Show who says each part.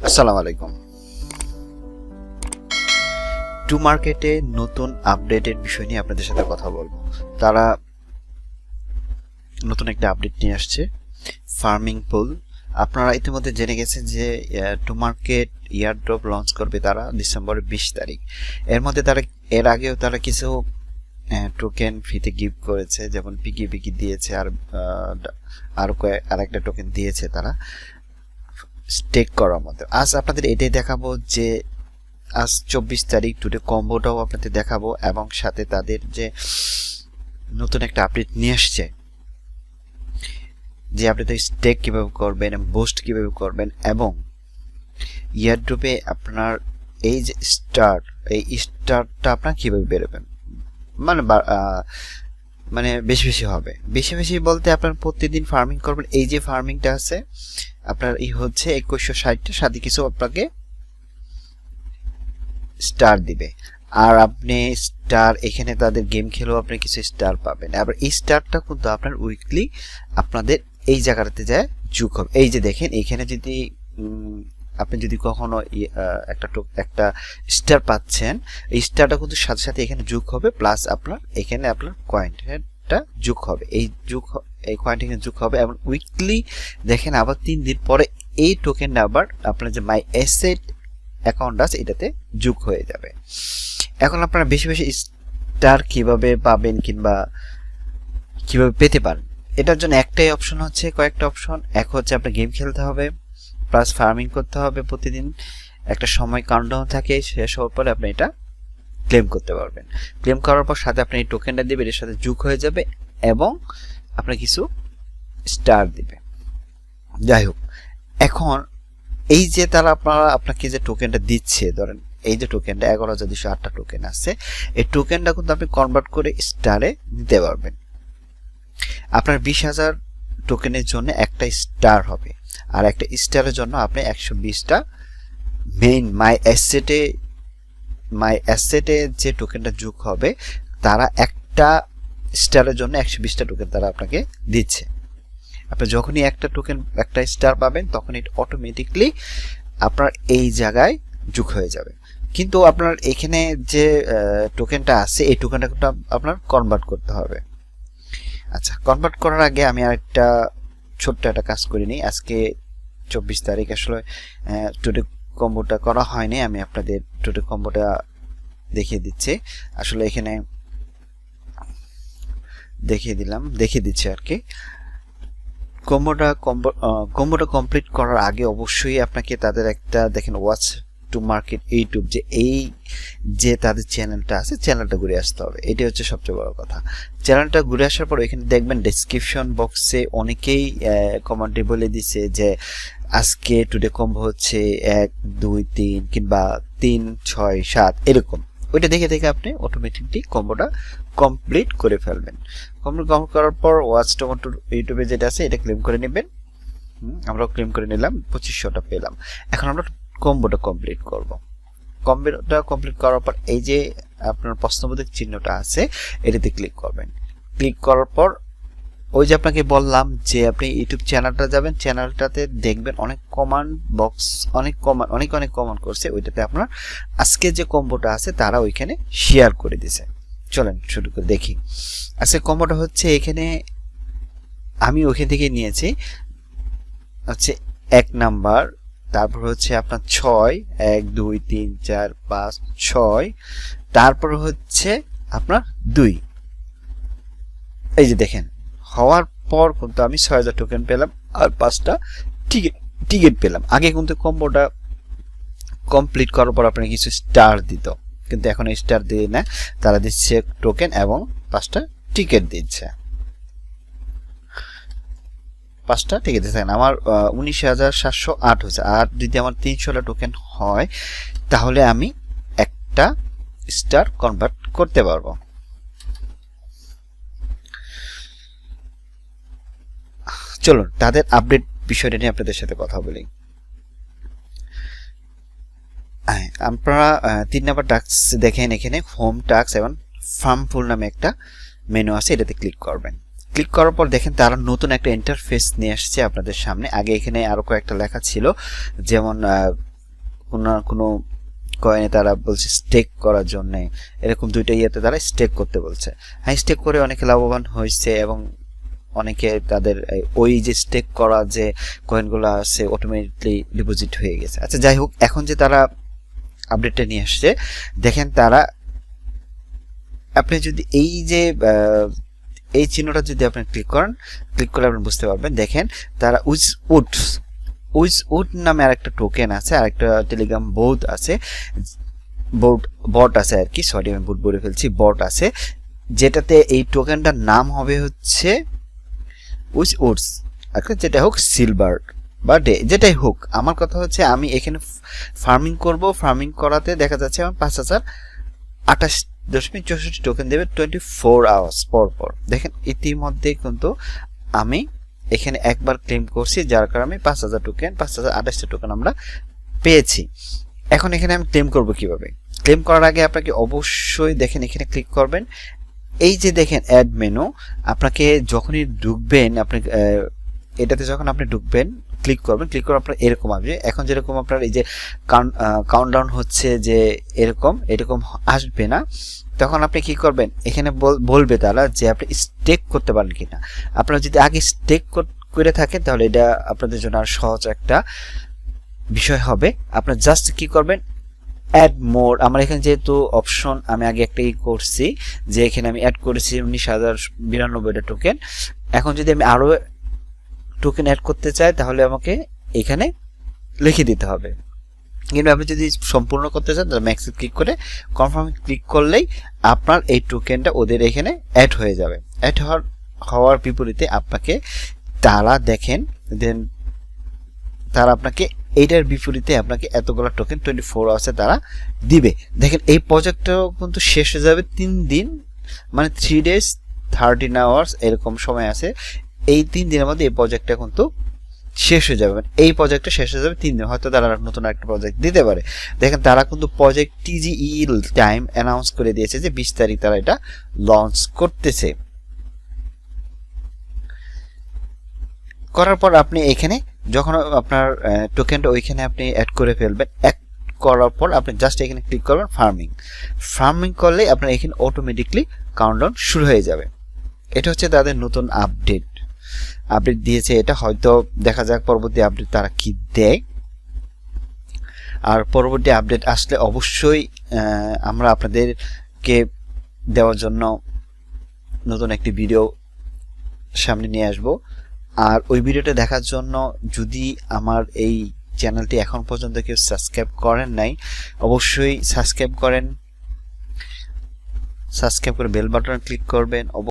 Speaker 1: আসসালামু আলাইকুম। টু মার্কেটে নতুন আপডেটের বিষয় নিয়ে আপনাদের সাথে কথা বলবো। তারা নতুন একটা আপডেট নিয়ে আসছে, ফার্মিং পুল। আপনারা ইতিমধ্যে জেনে গেছেন যে টু মার্কেট ইয়ারড্রপ লঞ্চ করবে তারা ডিসেম্বরের 20 তারিখ। এর আগেও তারা কিছু টোকেন ফ্রিতে গিফট করেছে, যেমন পিকি দিয়েছে, আর একটা টোকেন দিয়েছে তারা স্টেক করার মতো। আজ আপনাদের এটাই দেখাবো যে আজ 24 তারিখ টুডে কম্বোটাও আপনাদের দেখাবো, এবং সাথে তাদের যে নতুন একটা আপডেট নিয়ে আসছে, যে আপনি স্টেক কিভাবে করবেন, বুস্ট কিভাবে করবেন, এবং ইয়ারড্রপে আপনার এই যে স্টারটা আপনার কিভাবে বেরোবেন, মানে মানে বেশি হবে। বেশি বলতে আপনার প্রতিদিন ফার্মিং করবেন। এই যে ফার্মিংটা আছে আপনার হচ্ছে 2160টা, সাথে কিছু আপনাকে স্টার দিবে। আর আপনি স্টার এখানে তাদের গেম খেলেও আপনি কিছু স্টার পাবেন। আবার এই স্টারটা কিন্তু আপনার উইকলি আপনাদের এই জায়গাটাতে যায় যোগ হবে। এই যে দেখেন এখানে যদি আপনি যদি কখনো একটা স্টার পাচ্ছেন, এই স্টারটা কিন্তু সাথে সাথে এখানে যোগ হবে, প্লাস আপনার এখানে আপনার কয়েনটা যোগ হবে। এই কয়েনটা এখানে যোগ হবে, এবং উইকলি দেখেন আবার 3 দিন পরে এই টোকেনটা আবার আপনার যে মাই অ্যাসেট অ্যাকাউন্ট আছে এটাতে যোগ হয়ে যাবে। এখন আপনারা বেশি স্টার কিভাবে পাবেন কিংবা কিভাবে পেতে পারেন, এটার জন্য একটাই অপশন হচ্ছে, কয়েকটা অপশন। এক হচ্ছে আপনার গেম খেলতে হবে, প্লাস ফার্মিং করতে হবে প্রতিদিন। একটা সময় কাউন্টডাউন থাকে, শেষ হওয়ার পরে আপনি এটা ক্লেম করতে পারবেন। ক্লেম করার পর সাথে আপনি এই টোকেনটা দিবেন, এর সাথে যোগ হয়ে যাবে এবং আপনার কিছু স্টার দিবে। যাই হোক, এখন এই যে তারা আপনাকে যে টোকেনটা দিচ্ছে, ধরেন এই যে টোকেনটা 11,208টা টোকেন আছে, এই টোকেনটা কিন্তু আপনি কনভার্ট করে স্টারে নিতে পারবেন। আপনার 20,000 টোকেনের জন্য একটা স্টার হবে, আর একটা স্টারের জন্য আপনি 120টা মেইন মাই অ্যাসেটে যে টোকেনটা যোগ হবে, তারা একটা স্টারের জন্য 120টা টোকেন তারা আপনাকে দিচ্ছে। আপনি যখনই একটা স্টার পাবেন, তখন এটা অটোমেটিকলি আপনার এই জায়গায় যোগ হয়ে যাবে। কিন্তু আপনার এখানে যে টোকেনটা আছে, এই টোকেনটা কিন্তু আপনার কনভার্ট করতে হবে। আচ্ছা, কনভার্ট করার আগে আমি আরেকটা ছোট্ট একটা কাজ করে নিই। আজকে 24 তারিখ, আসলে টুডে কম্বোটা করা হয়নি। আমি আপনাদের টুডে কম্বোটা দেখিয়ে দিচ্ছি। আসলে এখানে দেখিয়ে দিচ্ছি আর কি। কম্বোটা কমপ্লিট করার আগে অবশ্যই আপনাকে তাদের একটা দেখেন ওয়াচ টু মার্কেট ইউটিউব, যে তাদের চ্যানেলটা আছে, চ্যানেলটা ঘুরে আসতে হবে। এটাই হচ্ছে সবচেয়ে বড় কথা। চ্যানেলটা ঘুরে আসার পর এখানে দেখবেন ডেসক্রিপশন বক্সে অনেকেই কমেন্টে বলে দিছে যে আজকে টুডে কম্বো হচ্ছে 1 2 3 কিংবা 3 6 7 এরকম। ওইটা দেখে আপনি অটোমেটিকলি কম্বোটা কমপ্লিট করে ফেলবেন। কমপ্লিট করার পর ওয়াচ টমেটো ইউটিউবে যেটা আছে এটা ক্লেম করে নেবেন। আমরাও ক্লেম করে নিলাম, 2500টা পেলাম। এখন আমরা কম্বোটা কমপ্লিট করব। কম্বোটা কমপ্লিট করার পর এই যে আপনার প্রশ্নবোধক চিহ্নটা আছে, এটাতে ক্লিক করবেন। ক্লিক করার পর ওই যে আপনাকে বললাম যে আপনি ইউটিউব চ্যানেলটা যাবেন, চ্যানেলটাতে দেখবেন অনেক কমান্ড বক্স, অনেক কমান্ড করছে। ওইটাতে আপনার আজকে যে কম্বোটা আছে তারা ওইখানে শেয়ার করে দিয়েছে। চলেন শুরু করে দেখি। আজকে কম্বোটা হচ্ছে এখানে আমি ওইখান থেকে নিয়েছি, হচ্ছে 1 নাম্বার, তারপর হচ্ছে আপনার 6 1 2 3 4 5 6, তারপর হচ্ছে আপনার 2। এই যে দেখেন, হওয়ার পর কিন্তু আমি 6000 টোকেন পেলাম আর 5টা টিকিট পেলাম। আগে কিন্তু কম্বোটা কমপ্লিট করার পর আপনার কিছু স্টার দিত, কিন্তু এখন স্টার দিয়ে না, তারা দিচ্ছে টোকেন এবং 5টা টিকিট দিচ্ছে। 5টা টিকিট দিচ্ছেন। আমার 19,708 হয়েছে। আর যদি আমার 300টা টোকেন হয়, তাহলে আমি একটা স্টার কনভার্ট করতে পারবো। চলুন তাদের আপডেট বিষয়টা নিয়ে আপনাদের সাথে কথা বলি। আপনারা 3 নাম্বার টাস্ক দেখেন, এখানে হোম টাস্ক এবং ফার্ম ফুল নামে একটা মেনু আছে, এটাতে ক্লিক করবেন। ক্লিক করার পর দেখেন তারা নতুন একটা ইন্টারফেস নিয়ে আসছে আপনাদের সামনে। আগে এখানে আরো কয়েকটা লেখা ছিল, যেমন কোনো কয়েনে তারা বলছে স্টেক করার জন্য, এরকম দুইটা ইয়েতে তারা স্টেক করতে বলছে। হ্যাঁ, স্টেক করে অনেকে লাভবান হয়েছে এবং অনেকে তাদের ওই যে স্টেক করা যে কয়েনগুলো আছে অটোমেটিকলি ডিপোজিট হয়ে গেছে। আচ্ছা যাই হোক, এখন যে তারা আপডেটটা নিয়ে আসছে, দেখেন তারা, আপনি যদি এই যে এই চিহ্নটা যদি আপনি ক্লিক করেন, ক্লিক করলে আপনি বুঝতে পারবেন। দেখেন তারা উইজ নামে আরেকটা টোকেন আছে, আরেকটা টেলিগ্রাম বোর্ড আছে, বট আছে আর কি, সরি আমি ভুল বলে ফেলছি, বট আছে, যেটাতে এই টোকেনটার নাম হবে হচ্ছে উইডস, যেটা হোক সিলভার বা ডে, যেটাই হোক। আমার কথা হচ্ছে আমি এখানে ফার্মিং করব, ফার্মিং করাতে দেখা যাচ্ছে আমার 5028.64 টোকেন দেবে 24 আওয়ার্স পর পর। দেখেন ইতিমধ্যে কিন্তু আমি এখানে একবার ক্লেম করছি, যার কারণে 5000 টোকেন, 5028টা টোকেন আমরা পেয়েছি। এখন এখানে আমি ক্লেম করব কিভাবে? ক্লেম করার আগে আপনাকে অবশ্যই দেখেন এখানে ক্লিক করবেন, এই যে দেখেন অ্যাড মেনু, আপনাকে যখনই ঢুকবেন, আপনি এটাতে যখন আপনি ঢুকবেন ক্লিক করবেন, ক্লিক করে আপনার এরকম আসবে। এখন যেরকম আপনার এই যে কাউন্টডাউন হচ্ছে যে এরকম আসবে না, তখন আপনি কি করবেন, এখানে বলবে তারা যে আপনি স্টেক করতে পারেন কিনা। আপনারা যদি আগে স্টেক করে থাকেন তাহলে এটা আপনাদের জন্য আর সহজ একটা বিষয় হবে। আপনার জাস্ট কি করবেন, অ্যাড মোর, আমার এখানে যেহেতু অপশন আমি আগে একটাই করছি, যে এখানে আমি অ্যাড করেছি 19,092টা টোকেন। এখন যদি আমি আরো টোকেন অ্যাড করতে চাই তাহলে আমাকে এখানে লিখে দিতে হবে, কিন্তু আপনি যদি সম্পূর্ণ করতে চান তাহলে ম্যাক্সে ক্লিক করে কনফার্ম ক্লিক করলেই আপনার এই টোকেনটা ওদের এখানে অ্যাড হয়ে যাবে। অ্যাড হওয়ার বিপরীতে আপনাকে তারা দেখেন দেন তারা আপনাকে এইটার বিপরীতে আপনাকে এতগুলো টোকেন 24 আওয়ার্সে তারা দিবে। দেখেন এই প্রজেক্টটাও কিন্তু শেষ হয়ে যাবে 3 দিন, মানে 3 days 13 আওয়ার্স এরকম সময় আছে। এই 3 দিনের মধ্যে এই প্রজেক্টটা কিন্তু শেষ হয়ে যাবে, মানে এই প্রজেক্টটা শেষ হয়ে যাবে 3 দিন, হয়তো তারা নতুন একটা প্রজেক্ট দিতে পারে। দেখেন তারা কিন্তু প্রজেক্ট TGEL টাইম অ্যানাউন্স করে দিয়েছে যে 20 তারিখ তারা এটা লঞ্চ করতেছে। করার পর আপনি এখানে যখন আপনার টোকেনটা ওইখানে আপনি অ্যাড করে ফেলবেন, অ্যাড করার পর আপনি জাস্ট এখানে ক্লিক করবেন ফার্মিং করলে আপনার এখানে অটোমেটিকলি কাউন্টডাউন শুরু হয়ে যাবে। এটা হচ্ছে তাদের নতুন আপডেট দিয়েছে, এটা হয়তো দেখা যাক পরবর্তী আপডেট তারা কি দেয়। আর পরবর্তী আপডেট আসলে অবশ্যই আমরা আপনাদেরকে দেওয়ার জন্য নতুন একটি ভিডিও সামনে নিয়ে আসব। আর ওই ভিডিওটা দেখার জন্য যদি আমার এই চ্যানেলটি এখন পর্যন্ত কেউ সাবস্ক্রাইব করেন নাই, অবশ্যই সাবস্ক্রাইব করে বেল বাটন ক্লিক করবেন।